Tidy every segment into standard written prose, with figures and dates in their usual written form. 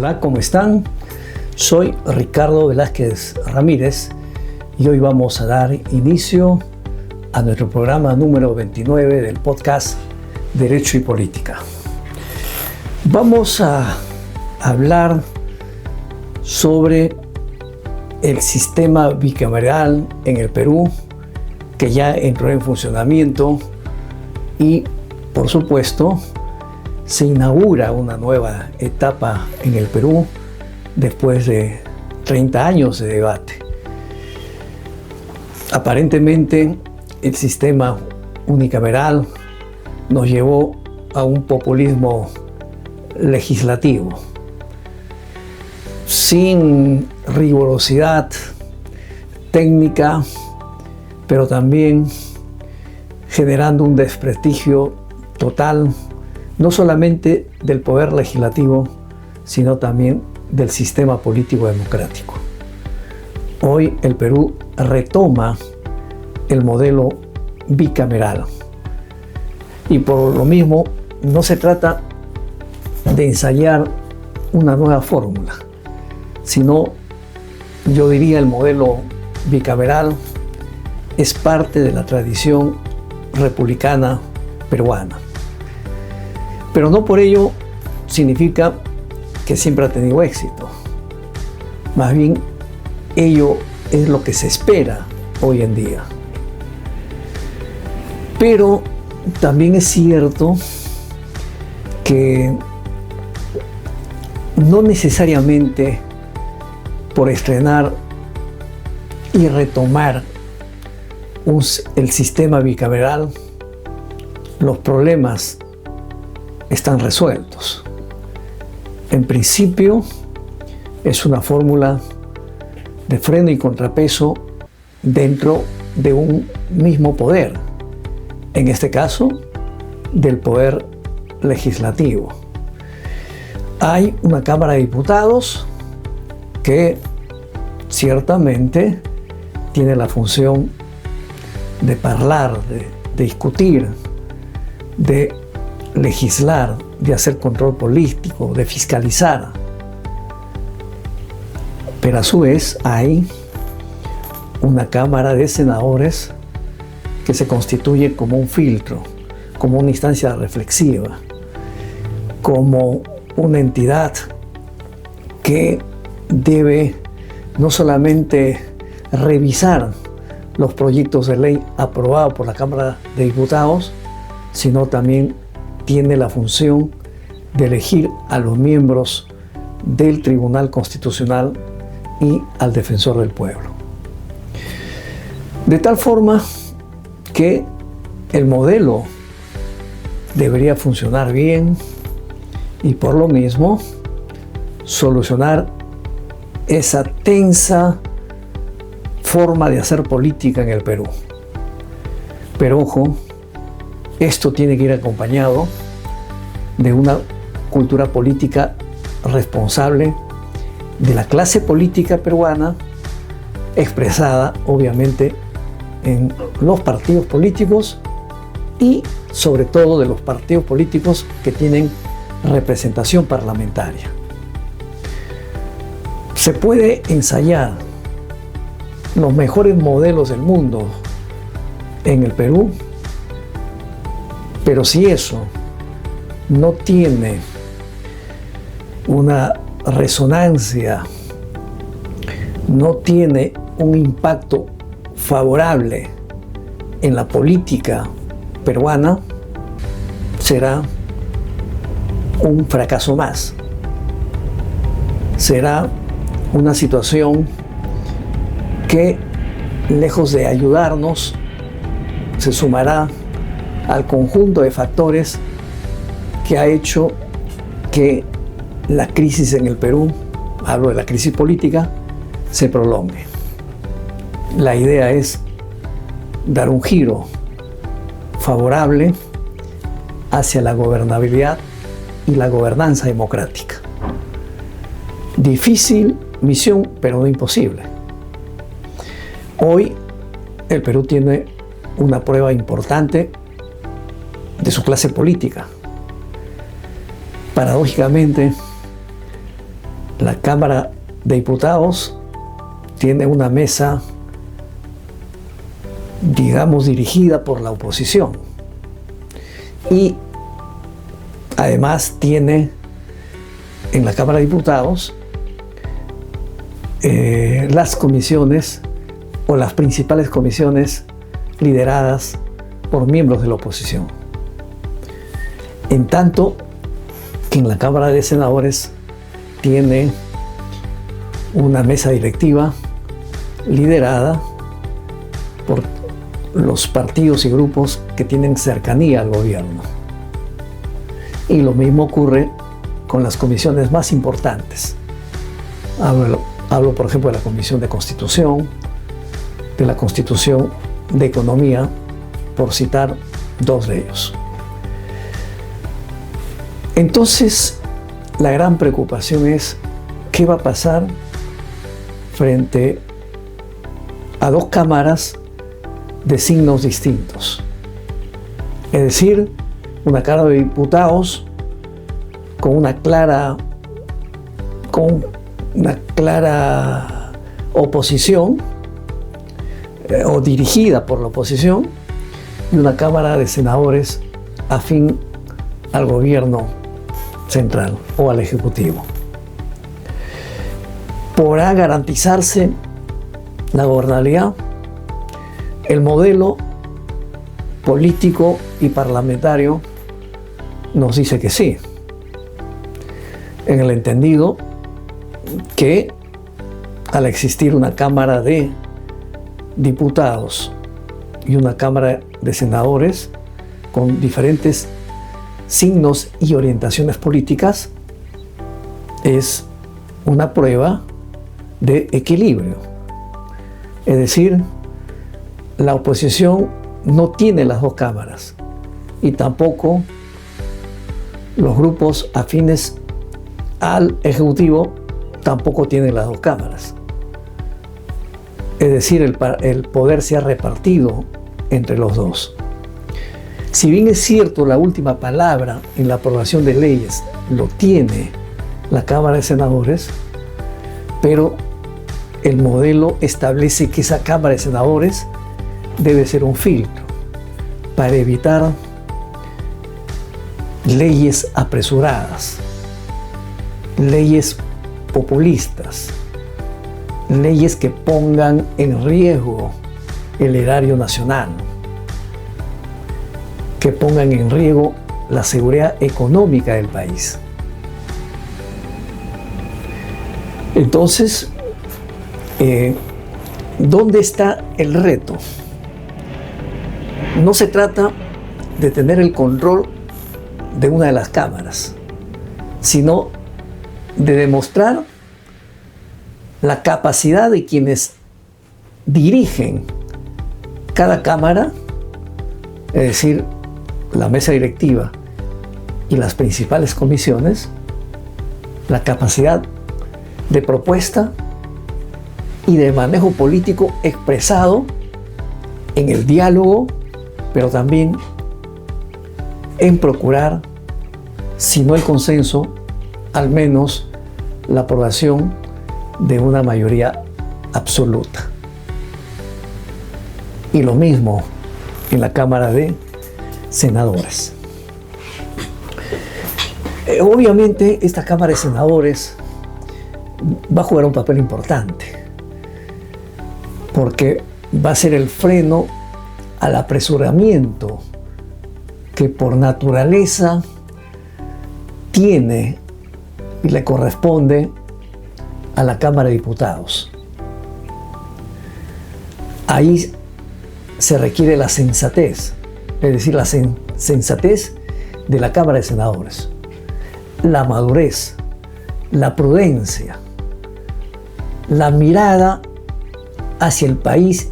Hola, ¿cómo están? Soy Ricardo Velázquez Ramírez y hoy vamos a dar inicio a nuestro programa número 29 del podcast Derecho y Política. Vamos a hablar sobre el sistema bicameral en el Perú, que ya entró en funcionamiento y, por supuesto, se inaugura una nueva etapa en el Perú después de 30 años de debate. Aparentemente, el sistema unicameral nos llevó a un populismo legislativo, sin rigurosidad técnica, pero también generando un desprestigio total, no solamente del poder legislativo, sino también del sistema político democrático. Hoy el Perú retoma el modelo bicameral y por lo mismo no se trata de ensayar una nueva fórmula, sino, yo diría, el modelo bicameral es parte de la tradición republicana peruana. Pero no por ello significa que siempre ha tenido éxito. Más bien, ello es lo que se espera hoy en día. Pero también es cierto que no necesariamente por estrenar y retomar el sistema bicameral, los problemas están resueltos. En principio, es una fórmula de freno y contrapeso dentro de un mismo poder, en este caso, del poder legislativo. Hay una Cámara de Diputados que ciertamente tiene la función de hablar, de discutir, de legislar, de hacer control político, de fiscalizar. Pero a su vez hay una Cámara de Senadores que se constituye como un filtro, como una instancia reflexiva, como una entidad que debe no solamente revisar los proyectos de ley aprobados por la Cámara de Diputados, sino también tiene la función de elegir a los miembros del Tribunal Constitucional y al Defensor del Pueblo. De tal forma que el modelo debería funcionar bien y por lo mismo solucionar esa tensa forma de hacer política en el Perú. Pero ojo, esto tiene que ir acompañado de una cultura política responsable de la clase política peruana, expresada obviamente en los partidos políticos y sobre todo de los partidos políticos que tienen representación parlamentaria. Se puede ensayar los mejores modelos del mundo en el Perú, pero si eso no tiene una resonancia, no tiene un impacto favorable en la política peruana, será un fracaso más. Será una situación que, lejos de ayudarnos, se sumará al conjunto de factores que ha hecho que la crisis en el Perú, hablo de la crisis política, se prolongue. La idea es dar un giro favorable hacia la gobernabilidad y la gobernanza democrática. Difícil misión, pero no imposible. Hoy el Perú tiene una prueba importante de su clase política. Paradójicamente, La Cámara de Diputados tiene una mesa, digamos, dirigida por la oposición. Y además tiene en la Cámara de Diputados las comisiones o las principales comisiones lideradas por miembros de la oposición. En tanto que en la Cámara de Senadores tiene una mesa directiva liderada por los partidos y grupos que tienen cercanía al gobierno. Y lo mismo ocurre con las comisiones más importantes. Hablo, por ejemplo, de la Comisión de Constitución, de la Constitución de Economía, por citar dos de ellos. Entonces, la gran preocupación es qué va a pasar frente a dos cámaras de signos distintos. Es decir, una Cámara de Diputados con una clara oposición o dirigida por la oposición, y una Cámara de Senadores afín al gobierno central o al Ejecutivo. ¿Podrá garantizarse la gobernabilidad? El modelo político y parlamentario nos dice que sí, en el entendido que al existir una Cámara de Diputados y una Cámara de Senadores con diferentes signos y orientaciones políticas, es una prueba de equilibrio. Es decir, la oposición no tiene las dos cámaras y tampoco los grupos afines al Ejecutivo tampoco tienen las dos cámaras. Es decir, el poder se ha repartido entre los dos. Si bien es cierto, la última palabra en la aprobación de leyes lo tiene la Cámara de Senadores, pero el modelo establece que esa Cámara de Senadores debe ser un filtro para evitar leyes apresuradas, leyes populistas, leyes que pongan en riesgo el erario nacional, que pongan en riesgo la seguridad económica del país. Entonces, ¿dónde está el reto? No se trata de tener el control de una de las cámaras, sino de demostrar la capacidad de quienes dirigen cada cámara, es decir, la mesa directiva y las principales comisiones, la capacidad de propuesta y de manejo político expresado en el diálogo, pero también en procurar, si no el consenso, al menos la aprobación de una mayoría absoluta. Y lo mismo en la Cámara de Senadores. Obviamente, esta Cámara de Senadores va a jugar un papel importante, porque va a ser el freno al apresuramiento que por naturaleza tiene y le corresponde a la Cámara de Diputados. Ahí se requiere la sensatez, es decir, la sensatez de la Cámara de Senadores, la madurez, la prudencia, la mirada hacia el país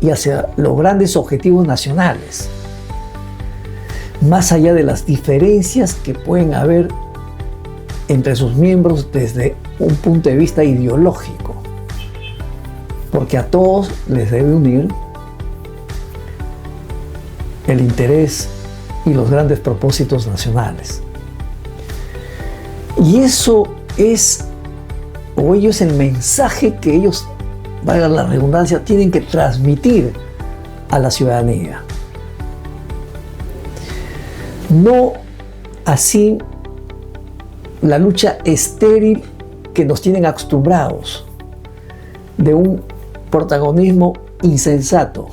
y hacia los grandes objetivos nacionales, más allá de las diferencias que pueden haber entre sus miembros desde un punto de vista ideológico, porque a todos les debe unir el interés y los grandes propósitos nacionales. Y eso es o ello es el mensaje que ellos, valga la redundancia, tienen que transmitir a la ciudadanía. No así la lucha estéril que nos tienen acostumbrados, de un protagonismo insensato,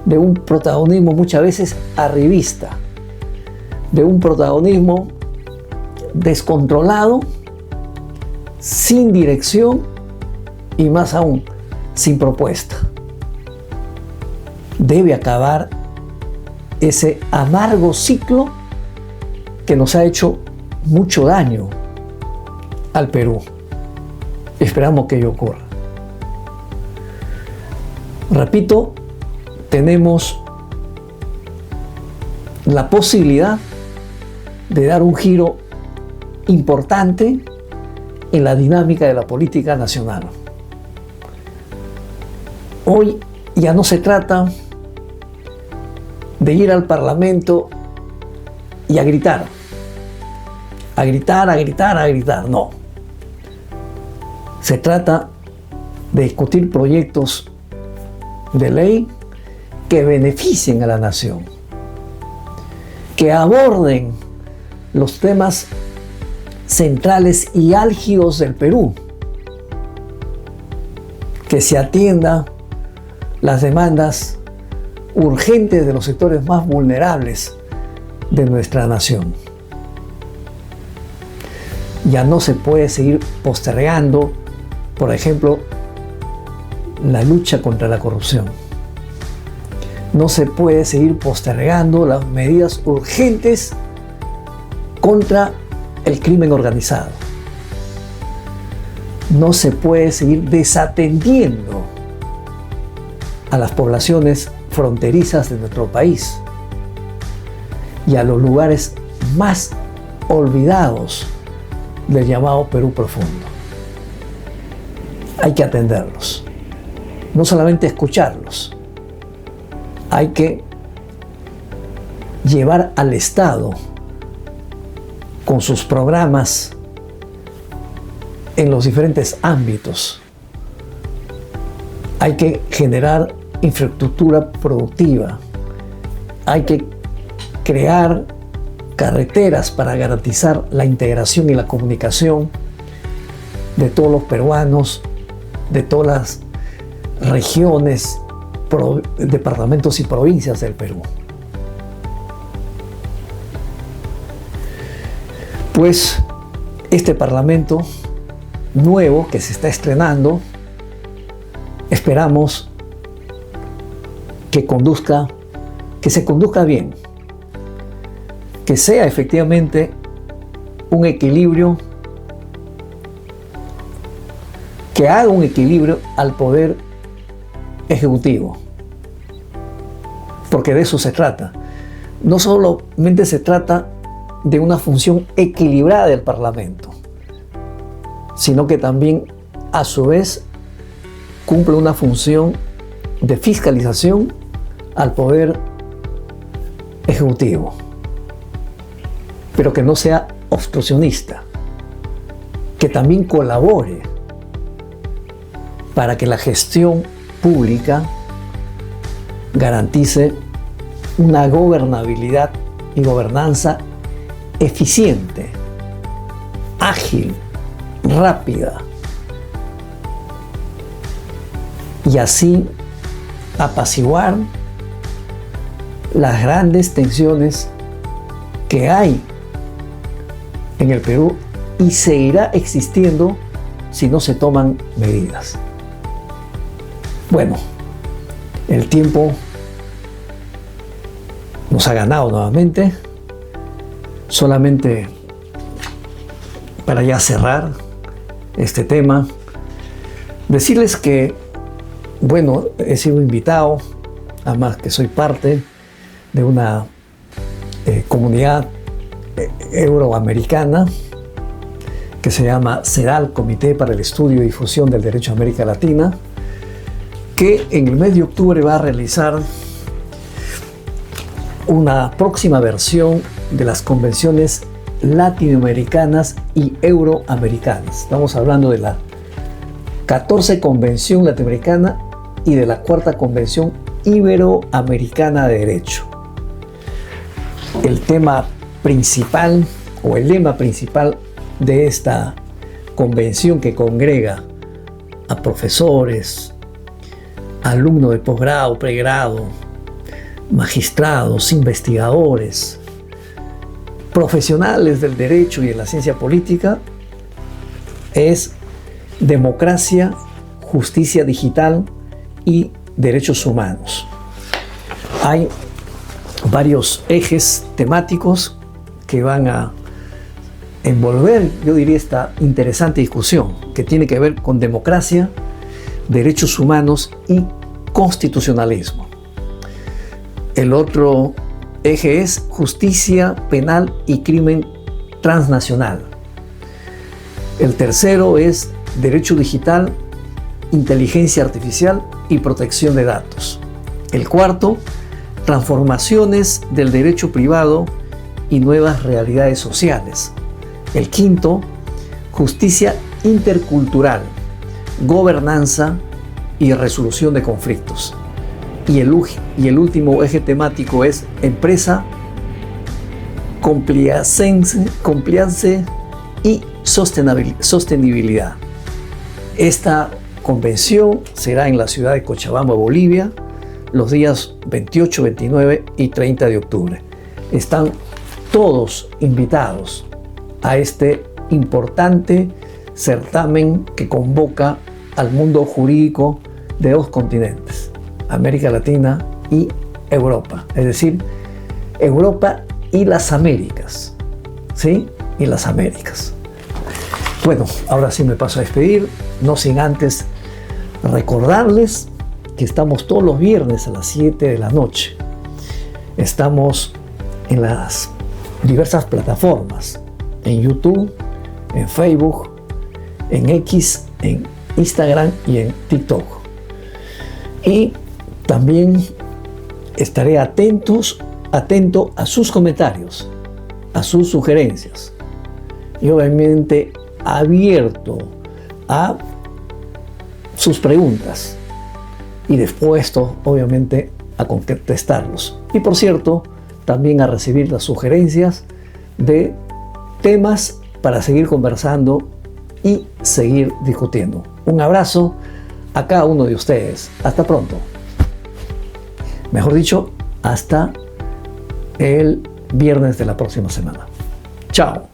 de un protagonismo muchas veces arribista, de un protagonismo descontrolado, sin dirección y más aún, sin propuesta. Debe acabar ese amargo ciclo que nos ha hecho mucho daño al Perú. Esperamos que ello ocurra. Repito, tenemos la posibilidad de dar un giro importante en la dinámica de la política nacional. Hoy ya no se trata de ir al Parlamento y a gritar, no. Se trata de discutir proyectos de ley que beneficien a la nación, que aborden los temas centrales y álgidos del Perú, que se atienda las demandas urgentes de los sectores más vulnerables de nuestra nación. Ya no se puede seguir postergando, por ejemplo, la lucha contra la corrupción. No se puede seguir postergando las medidas urgentes contra el crimen organizado. No se puede seguir desatendiendo a las poblaciones fronterizas de nuestro país y a los lugares más olvidados del llamado Perú profundo. Hay que atenderlos, no solamente escucharlos, hay que llevar al Estado con sus programas en los diferentes ámbitos. Hay que generar infraestructura productiva, hay que crear carreteras para garantizar la integración y la comunicación de todos los peruanos, de todas las regiones, departamentos y provincias del Perú. Pues este Parlamento nuevo que se está estrenando, esperamos que se conduzca bien, que sea efectivamente un equilibrio, que haga un equilibrio al poder ejecutivo, porque de eso se trata. No solamente se trata de una función equilibrada del Parlamento, sino que también a su vez cumple una función de fiscalización al poder ejecutivo, pero que no sea obstruccionista, que también colabore para que la gestión pública garantice una gobernabilidad y gobernanza eficiente, ágil, rápida, y así apaciguar las grandes tensiones que hay en el Perú y seguirá existiendo si no se toman medidas. Bueno, el tiempo nos ha ganado nuevamente. Solamente para ya cerrar este tema, decirles que, bueno, he sido invitado, además que soy parte de una comunidad euroamericana que se llama CEDAL, Comité para el Estudio y Difusión del Derecho a América Latina, que en el mes de octubre va a realizar una próxima versión de las convenciones latinoamericanas y euroamericanas. Estamos hablando de la 14 Convención Latinoamericana y de la 4ª Convención Iberoamericana de Derecho. El tema principal o el lema principal de esta convención, que congrega a profesores, alumnos de posgrado, pregrado, magistrados, investigadores, profesionales del derecho y de la ciencia política, es democracia, justicia digital y derechos humanos. Hay varios ejes temáticos que van a envolver, yo diría, esta interesante discusión que tiene que ver con democracia, derechos humanos y constitucionalismo. El otro eje es justicia penal y crimen transnacional. El tercero es derecho digital, inteligencia artificial y protección de datos. El cuarto, transformaciones del derecho privado y nuevas realidades sociales. El quinto, justicia intercultural, gobernanza y resolución de conflictos. Y el último eje temático es empresa, compliance y sostenibilidad. Esta convención será en la ciudad de Cochabamba, Bolivia, los días 28, 29 y 30 de octubre. Están todos invitados a este importante certamen que convoca al mundo jurídico de 2 continentes, América Latina y Europa, es decir, Europa y las Américas, ¿sí? Y las Américas. Bueno, ahora sí me paso a despedir, no sin antes recordarles que estamos todos los viernes a las 7 de la noche. Estamos en las diversas plataformas, en YouTube, en Facebook, en X, en Instagram y en TikTok. Y también estaré atento a sus comentarios, a sus sugerencias y obviamente abierto a sus preguntas y dispuesto obviamente a contestarlos. Y por cierto, también a recibir las sugerencias de temas para seguir conversando y seguir discutiendo. Un abrazo a cada uno de ustedes. Hasta pronto. Mejor dicho, hasta el viernes de la próxima semana. Chao.